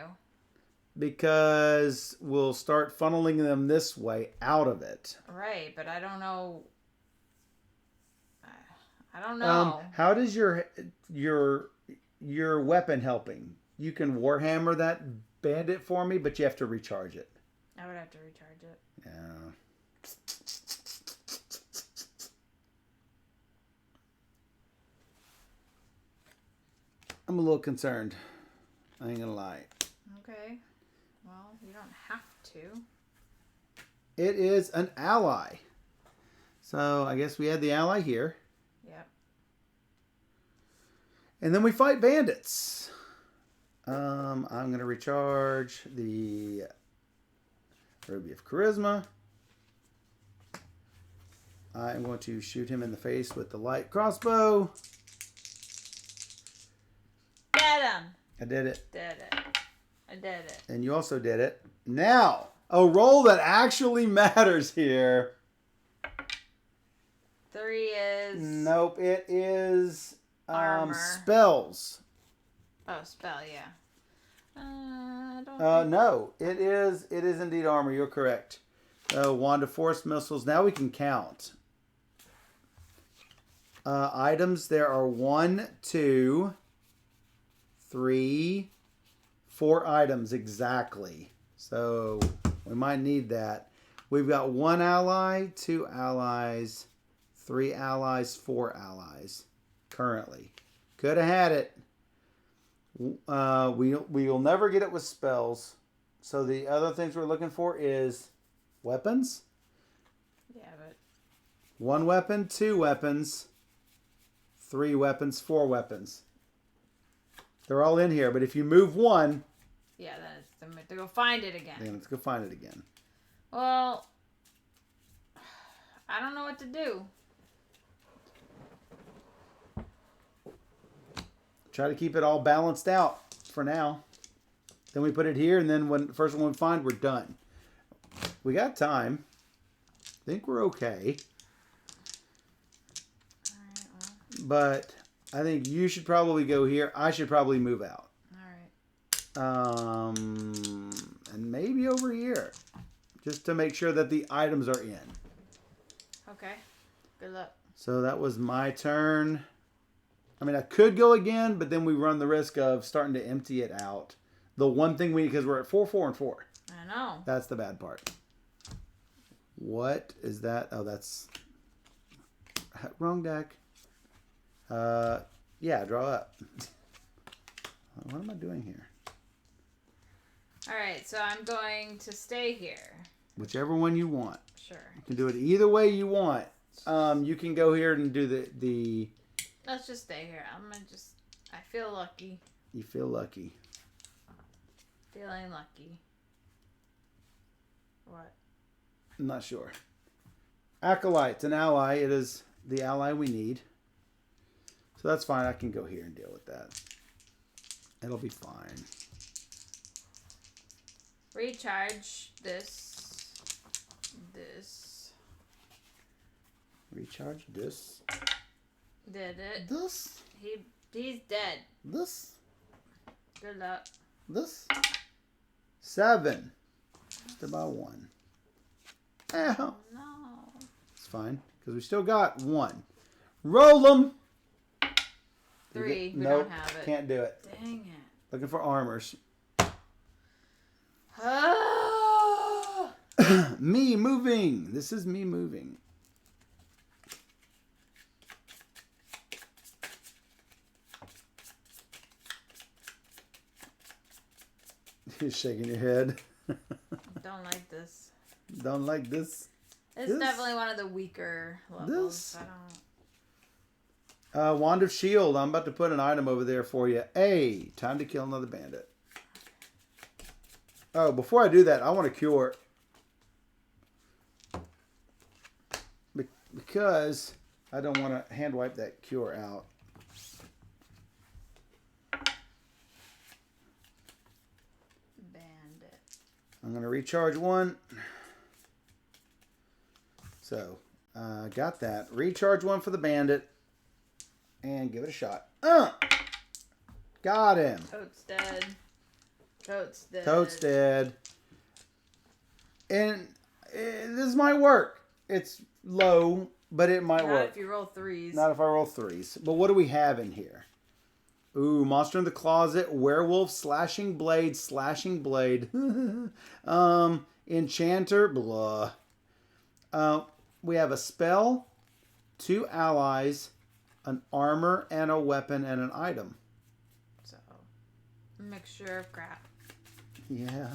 S2: Because we'll start funneling them this way out of it.
S1: Right, but I don't know... I don't know.
S2: How does your weapon helping? You can Warhammer that bandit for me, but you have to recharge it.
S1: I would have to recharge it.
S2: Yeah. I'm a little concerned. I ain't gonna lie.
S1: Okay. Well, you don't have to.
S2: It is an ally. So I guess we had the ally here.
S1: Yep.
S2: And then we fight bandits. I'm going to recharge the Ruby of Charisma. I'm going to shoot him in the face with the light crossbow.
S1: Get him!
S2: I did it.
S1: Did it. I did it.
S2: And you also did it. Now, a roll that actually matters here.
S1: 3 is...
S2: Nope, it is
S1: Armor.
S2: spells.
S1: Oh, spell, yeah. I don't
S2: No, it is indeed armor. You're correct. Wand of Force missiles. Now we can count. Items, there are 1, 2, 3, 4 items exactly. So we might need that. We've got 1 ally, 2 allies, 3 allies, 4 allies currently. Could have had it. We'll never get it with spells. So the other things we're looking for is weapons.
S1: Yeah, but
S2: 1 weapon, 2 weapons, 3 weapons, 4 weapons. They're all in here, but if you move 1,
S1: yeah, then we have to go find it again.
S2: then let's go find it again.
S1: Well, I don't know what to do.
S2: Try to keep it all balanced out for now. Then we put it here, and then when the first one we find, we're done. We got time. I think we're okay.
S1: Alright, well,
S2: But I think you should probably go here. I should probably move out.
S1: alright.
S2: And maybe over here. Just to make sure that the items are in.
S1: Okay. Good luck.
S2: So that was my turn. I mean, I could go again, but then we run the risk of starting to empty it out. The one thing we, because we're at 4, 4, and 4.
S1: I know.
S2: That's the bad part. What is that? Oh, that's wrong deck. Yeah, draw up. What am I doing here?
S1: Alright, so I'm going to stay here.
S2: Whichever one you want.
S1: Sure.
S2: You can do it either way you want. You can go here and do the.
S1: Let's just stay here. I'm gonna just... I feel lucky.
S2: You feel lucky.
S1: Feeling lucky. What?
S2: I'm not sure. Acolyte's an ally. It is the ally we need. So that's fine. I can go here and deal with that. It'll be fine.
S1: Recharge this. This.
S2: Recharge this.
S1: Did it.
S2: This.
S1: He's dead.
S2: This.
S1: Good luck.
S2: This. 7. Just about 1. Ow.
S1: No.
S2: It's fine. Because we still got 1. Roll them.
S1: 3. We
S2: Nope,
S1: don't have it.
S2: Can't do it.
S1: Dang it.
S2: Looking for armors.
S1: Ah!
S2: Me moving. This is me moving. You're shaking your head.
S1: Don't like this.
S2: Don't like this.
S1: It's
S2: This?
S1: definitely one of the weaker levels.
S2: This?
S1: I don't...
S2: Wand of Shield. I'm about to put an item over there for you. Hey, time to kill another bandit. Oh, before I do that, I want to cure. Because I don't want to hand wipe that cure out.
S1: Bandit.
S2: I'm going to recharge 1. So, got that. Recharge 1 for the bandit. And give it a shot. Got him.
S1: Toad's dead. Toad's dead.
S2: Toad's dead. And this might work. It's low, but it might
S1: Not
S2: work.
S1: if you roll 3s.
S2: Not if I roll 3s. But what do we have in here? Ooh, Monster in the Closet, Werewolf, Slashing Blade, Enchanter, blah. We have a spell, 2 allies, an armor, and a weapon, and an item.
S1: mixture of crap.
S2: Yeah.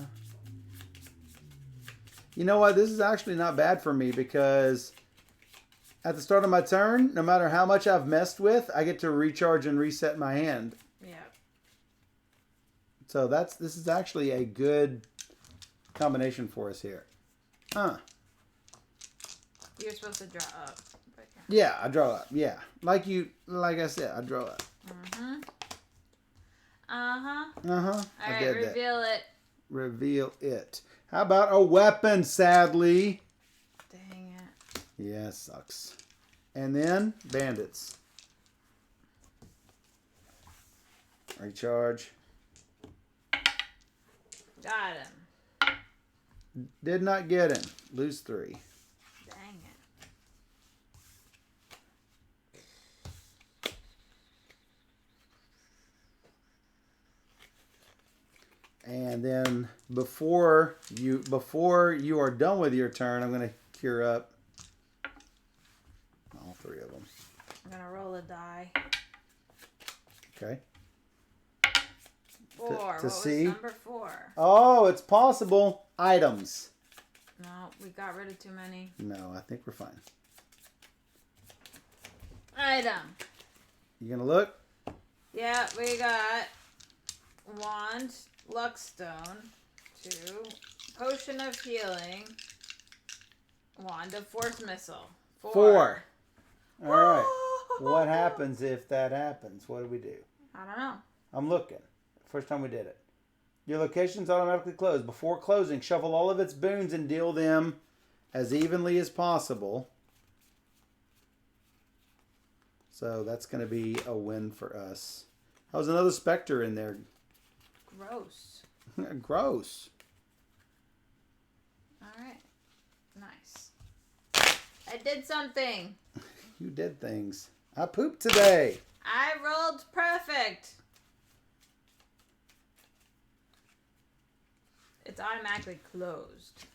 S2: You know what? This is actually not bad for me because at the start of my turn, no matter how much I've messed with, I get to recharge and reset my hand.
S1: Yeah.
S2: So this is actually a good combination for us here. Huh.
S1: You're supposed to draw up. But
S2: Yeah, I draw up. Yeah. Like I said, I draw up.
S1: Uh-huh. Uh-huh.
S2: Uh-huh.
S1: All
S2: I
S1: right,
S2: did
S1: reveal
S2: that.
S1: it.
S2: Reveal it. How about a weapon, sadly?
S1: Dang it.
S2: Yeah, sucks. And then bandits. Recharge.
S1: Got him.
S2: Did not get him. Lose 3.
S1: Dang it.
S2: And then before you are done with your turn, I'm going to cure up all 3 of them.
S1: I'm going to roll a die.
S2: Okay.
S1: 4.
S2: To
S1: What
S2: see?
S1: was number 4?
S2: Oh, it's possible. Items.
S1: No, we got rid of too many.
S2: No, I think we're fine.
S1: Item.
S2: You going to look?
S1: Yeah, we got wand, luck stone, 2, potion of healing, wand of force missile, 4.
S2: All right. What happens if that happens? What do we do?
S1: I don't know.
S2: I'm looking. First time we did it. Your location's automatically closed. Before closing, shuffle all of its boons and deal them as evenly as possible. So that's going to be a win for us. Oh, there's another specter in there.
S1: Gross.
S2: Gross.
S1: All right. Nice. I did something.
S2: You did things. I pooped today.
S1: I rolled perfect. It's automatically closed.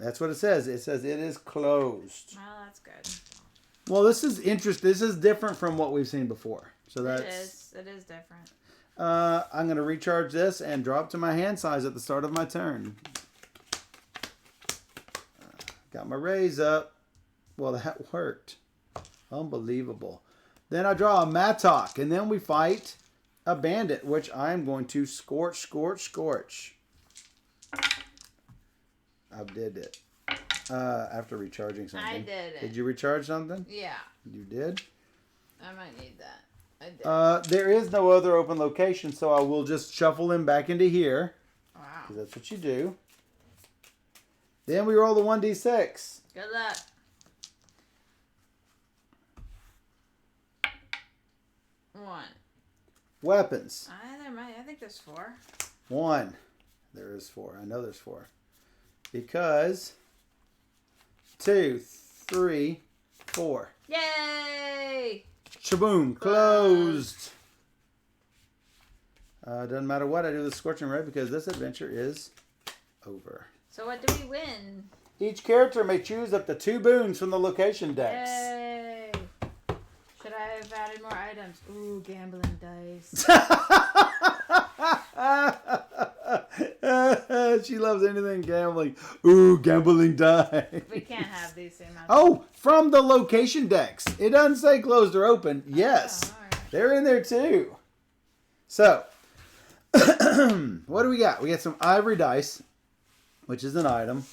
S2: That's what it says. It says it is closed.
S1: Well, that's good.
S2: Well, this is interesting. This is different from what we've seen before. So that's.
S1: It is different.
S2: I'm going to recharge this and drop to my hand size at the start of my turn. Got my raise up. Well, that worked. Unbelievable. Then I draw a Mattock, and then we fight a bandit, which I'm going to scorch, scorch, scorch. I did it. After recharging something.
S1: I did it.
S2: Did you recharge something?
S1: Yeah.
S2: You did?
S1: I might need that. I did.
S2: There is no other open location, so I will just shuffle him back into here.
S1: Wow.
S2: Because that's what you do. Then we roll the 1d6.
S1: Good luck. One.
S2: Weapons.
S1: I think there's 4.
S2: 1. There is 4. I know there's 4. Because 2, 3, 4.
S1: Yay!
S2: Shaboom. Closed. Doesn't matter what I do with Scorching Red because this adventure is over.
S1: So what do we win?
S2: Each character may choose up to 2 boons from the location decks.
S1: Yay! Should I have added more items? Ooh, gambling dice.
S2: She loves anything gambling. Ooh, gambling die.
S1: We can't have these same amounts.
S2: Oh, from the location decks. It doesn't say closed or open. Yes.
S1: Oh, all right.
S2: They're in there too. So, what do we got? We got some ivory dice, which is an item.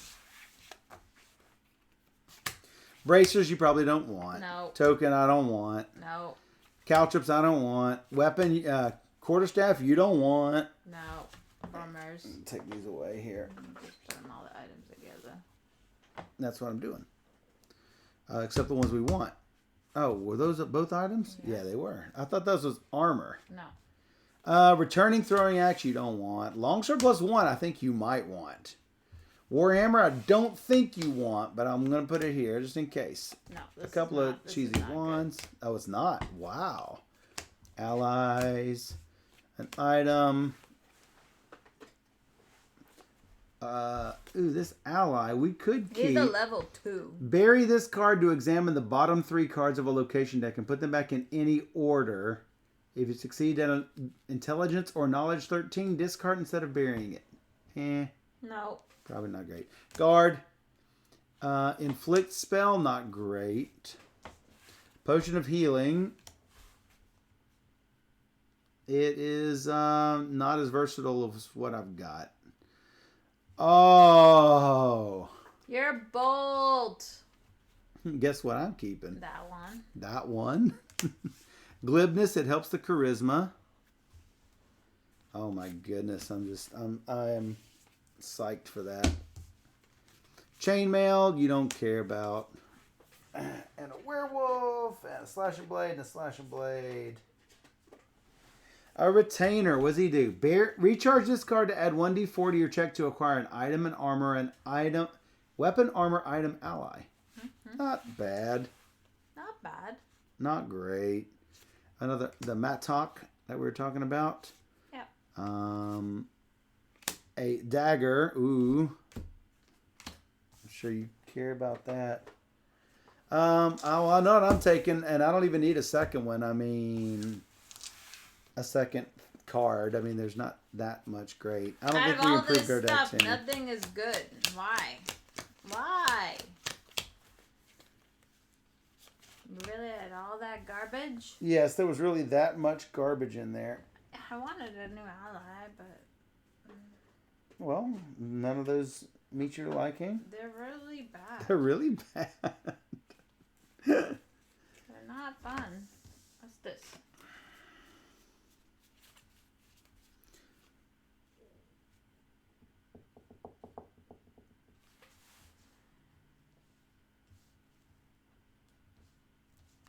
S2: Bracers you probably don't want.
S1: No.
S2: Token I don't want.
S1: No.
S2: Caltrops I don't want. Weapon, quarterstaff you don't want.
S1: No. Bummers.
S2: Take these away here.
S1: Just put them all the items together.
S2: That's what I'm doing. Except the ones we want. Oh, were those both items?
S1: Yeah.
S2: Yeah, they were. I thought those was armor.
S1: No.
S2: Returning throwing axe you don't want. Longsword +1 I think you might want. Warhammer I don't think you want, but I'm going to put it here just in case.
S1: No.
S2: A couple of cheesy ones. Oh, it's not. Wow. Allies. An item. Ooh, this ally we could keep.
S1: He's a level 2.
S2: Bury this card to examine the bottom 3 cards of a location deck and put them back in any order If you succeed in an intelligence or knowledge 13, discard instead of burying it.
S1: No.
S2: Probably not great. Guard. Inflict spell, not great. Potion of healing. It is not as versatile as what I've got. Oh.
S1: You're bold.
S2: Guess what I'm keeping?
S1: That one.
S2: That one. Glibness, it helps the charisma. Oh my goodness, I am psyched for that. Chainmail, you don't care about. And a werewolf, and a slashing blade, and a slashing blade. A retainer, what does he do? Recharge this card to add 1d4 to your check to acquire an item and armor, weapon, armor, item, ally. Mm-hmm. Not bad.
S1: Not bad.
S2: Not great. The mattock that we were talking about.
S1: Yeah.
S2: A dagger. Ooh. I'm sure you care about that. I know what I'm taking, and I don't even need a second one. I mean, a second card. I mean, there's not that much great. I don't think we improved our decks any.
S1: Nothing is good. Why? Why? Really had all that garbage?
S2: Yes, there was really that much garbage in there.
S1: I wanted a new ally, but...
S2: Well, none of those meet your liking.
S1: They're really bad.
S2: They're really bad.
S1: They're not fun. What's this?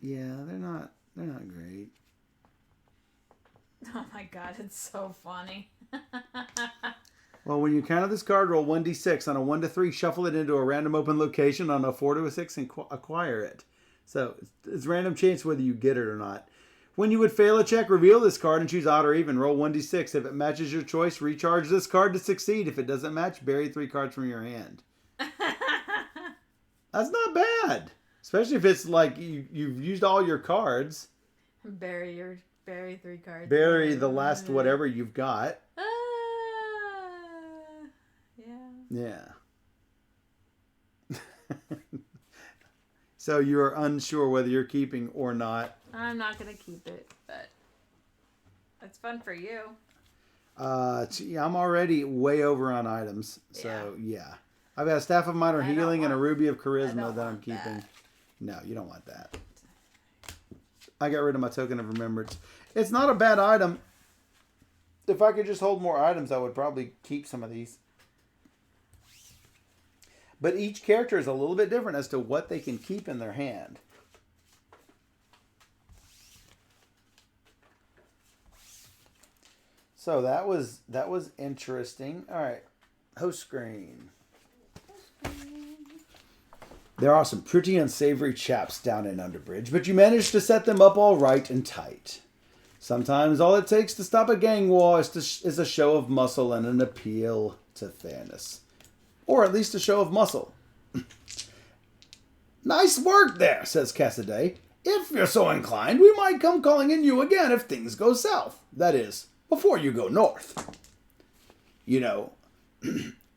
S2: Yeah, they're not great.
S1: Oh my god, it's so funny.
S2: Well, when you encounter this card, roll 1d6. On a 1 to 3, shuffle it into a random open location. On a 4 to a 6, and acquire it. So, it's random chance whether you get it or not. When you would fail a check, reveal this card and choose odd or even. Roll 1d6. If it matches your choice, recharge this card to succeed. If it doesn't match, bury 3 cards from your hand. That's not bad. Especially if it's like you've used all your cards.
S1: Bury 3 cards.
S2: Bury the last whatever you've got.
S1: Yeah.
S2: Yeah. So you're unsure whether you're keeping or not.
S1: I'm not going to keep it, but it's fun for you.
S2: I'm already way over on items. So, yeah. I've got a Staff of Minor Healing and a Ruby of Charisma that I'm keeping. That. No, you don't want that. I got rid of my Token of Remembrance. It's not a bad item. If I could just hold more items, I would probably keep some of these. But each character is a little bit different as to what they can keep in their hand. So that was interesting. All right, host screen. There are some pretty unsavory chaps down in Underbridge, but you managed to set them up all right and tight. Sometimes all it takes to stop a gang war is a show of muscle and an appeal to fairness. Or at least a show of muscle. Nice work there, says Cassidy. If you're so inclined, we might come calling in you again if things go south. That is, before you go north. You know,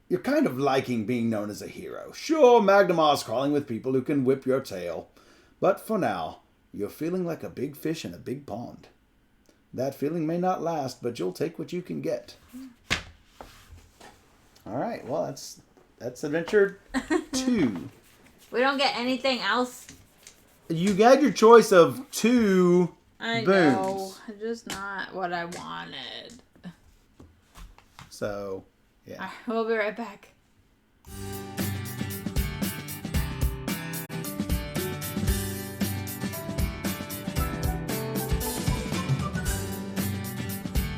S2: you're kind of liking being known as a hero. Sure, Magnamar's crawling with people who can whip your tail. But for now, you're feeling like a big fish in a big pond. That feeling may not last, but you'll take what you can get. All right, well, that's adventure 2.
S1: We don't get anything else.
S2: You got your choice of 2
S1: I
S2: boons.
S1: know, just not what I wanted.
S2: So, yeah.
S1: We'll be right back.